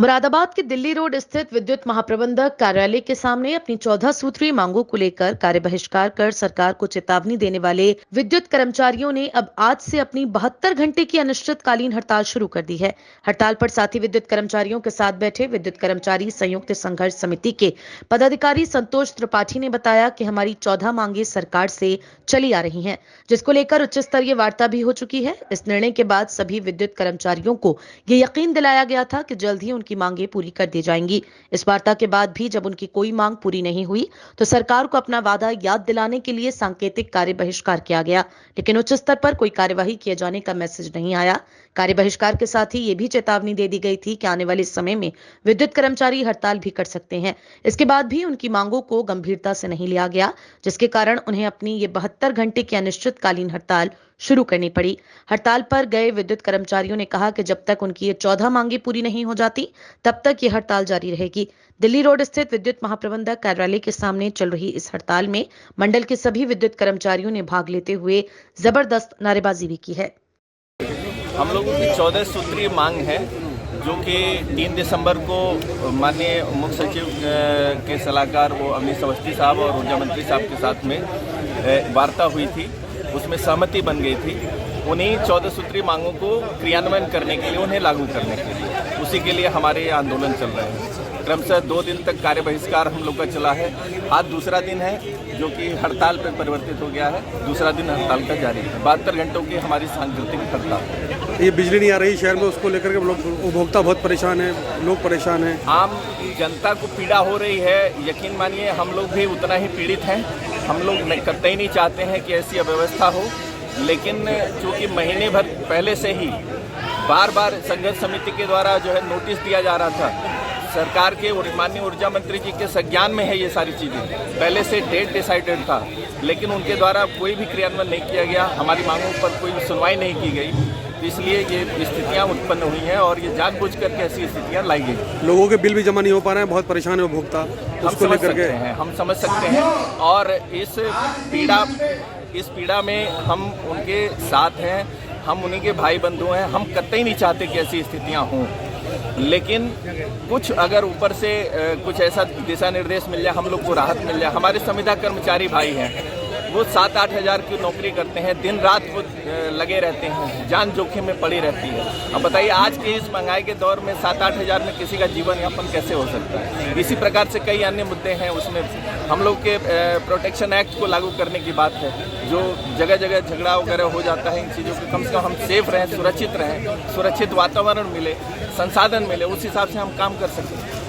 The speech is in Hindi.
मुरादाबाद के दिल्ली रोड स्थित विद्युत महाप्रबंधक कार्यालय के सामने अपनी 14 सूत्रीय मांगों को लेकर कार्य बहिष्कार कर सरकार को चेतावनी देने वाले विद्युत कर्मचारियों ने अब आज से अपनी 72 घंटे की अनिश्चितकालीन हड़ताल शुरू कर दी है। हड़ताल पर साथी विद्युत कर्मचारियों के साथ बैठे विद्युत कर्मचारी संयुक्त संघर्ष समिति के पदाधिकारी संतोष त्रिपाठी ने बताया कि हमारी 14 मांगे सरकार से चली आ रही हैं, जिसको लेकर उच्च स्तरीय वार्ता भी हो चुकी है। इस निर्णय के बाद सभी विद्युत कर्मचारियों को ये यकीन दिलाया गया था कि जल्द ही उनकी मांगे पूरी कर दी जाएंगी। इस वार्ता के बाद भी जब उनकी कोई मांग पूरी नहीं हुई तो सरकार को अपना वादा याद दिलाने के लिए सांकेतिक कार्य बहिष्कार किया गया, लेकिन उच्च स्तर पर कोई कार्यवाही किए जाने का मैसेज नहीं आया। कार्य बहिष्कार के साथ ही ये भी चेतावनी दे दी गई थी कि आने वाले समय में विद्युत कर्मचारी हड़ताल भी कर सकते हैं। इसके बाद भी उनकी मांगों को गंभीरता से नहीं लिया गया, जिसके कारण उन्हें अपनी ये 72 घंटे की अनिश्चितकालीन हड़ताल शुरू करनी पड़ी। हड़ताल पर गए विद्युत कर्मचारियों ने कहा कि जब तक उनकी ये 14 मांगे पूरी नहीं हो जाती तब तक ये हड़ताल जारी रहेगी। दिल्ली रोड स्थित विद्युत महाप्रबंधक कार्यालय के सामने चल रही इस हड़ताल में मंडल के सभी विद्युत कर्मचारियों ने भाग लेते हुए जबरदस्त नारेबाजी भी की है। हम लोगों की 14 सूत्रीय मांग है, जो कि 3 दिसंबर को माननीय मुख्य सचिव के सलाहकार वो अमित अवस्थी साहब और ऊर्जा मंत्री साहब के साथ में वार्ता हुई थी, उसमें सहमति बन गई थी। उन्हीं 14 सूत्रीय मांगों को क्रियान्वयन करने के लिए, उन्हें लागू करने के लिए, उसी के लिए हमारे ये आंदोलन चल रहे हैं। क्रमशः 2 दिन तक कार्य बहिष्कार हम लोग का चला है। आज दूसरा दिन है जो कि हड़ताल पर परिवर्तित हो गया है। दूसरा दिन हड़ताल का जारी है। 72 घंटों की हमारी सांकेतिक हड़ताल है। ये बिजली नहीं आ रही शहर में, उसको लेकर के लोग उपभोक्ता बहुत परेशान है, लोग परेशान हैं। आम जनता को पीड़ा हो रही है, यकीन मानिए हम लोग भी उतना ही पीड़ित हैं। हम लोग कतई नहीं चाहते हैं कि ऐसी अव्यवस्था हो, लेकिन चूँकि महीने भर पहले से ही बार बार संघर्ष समिति के द्वारा जो है नोटिस दिया जा रहा था, सरकार के माननीय ऊर्जा मंत्री जी के संज्ञान में है ये सारी चीज़ें, पहले से डेट डिसाइडेड था, लेकिन उनके द्वारा कोई भी क्रियान्वयन नहीं किया गया, हमारी मांगों पर कोई सुनवाई नहीं की गई। इसलिए ये स्थितियां उत्पन्न हुई हैं और ये जानबूझ करके ऐसी स्थितियां लाई गई। लोगों के बिल भी जमा नहीं हो पा रहे हैं, बहुत परेशान है उपभोक्ता। हम समझ सकते हैं और इस पीड़ा में हम उनके साथ हैं, हम उन्हीं के भाई बंधु हैं। हम कतई नहीं चाहते कि ऐसी स्थितियां हों, लेकिन कुछ अगर ऊपर से कुछ ऐसा दिशा निर्देश मिल जाए, हम लोग को राहत मिल जाए। हमारे संविदा कर्मचारी भाई हैं, वो 7-8 हज़ार की नौकरी करते हैं, दिन रात वो लगे रहते हैं, जान जोखिम में पड़ी रहती है। अब बताइए आज के इस महंगाई के दौर में 7-8 हज़ार में किसी का जीवन यापन कैसे हो सकता है। इसी प्रकार से कई अन्य मुद्दे हैं। उसमें हम लोग के प्रोटेक्शन एक्ट को लागू करने की बात है, जो जगह जगह झगड़ा वगैरह हो जाता है। इन चीज़ों को कम से कम हम सेफ रहें, सुरक्षित रहें, सुरक्षित वातावरण मिले, संसाधन मिले, उस हिसाब से हम काम कर सकते हैं।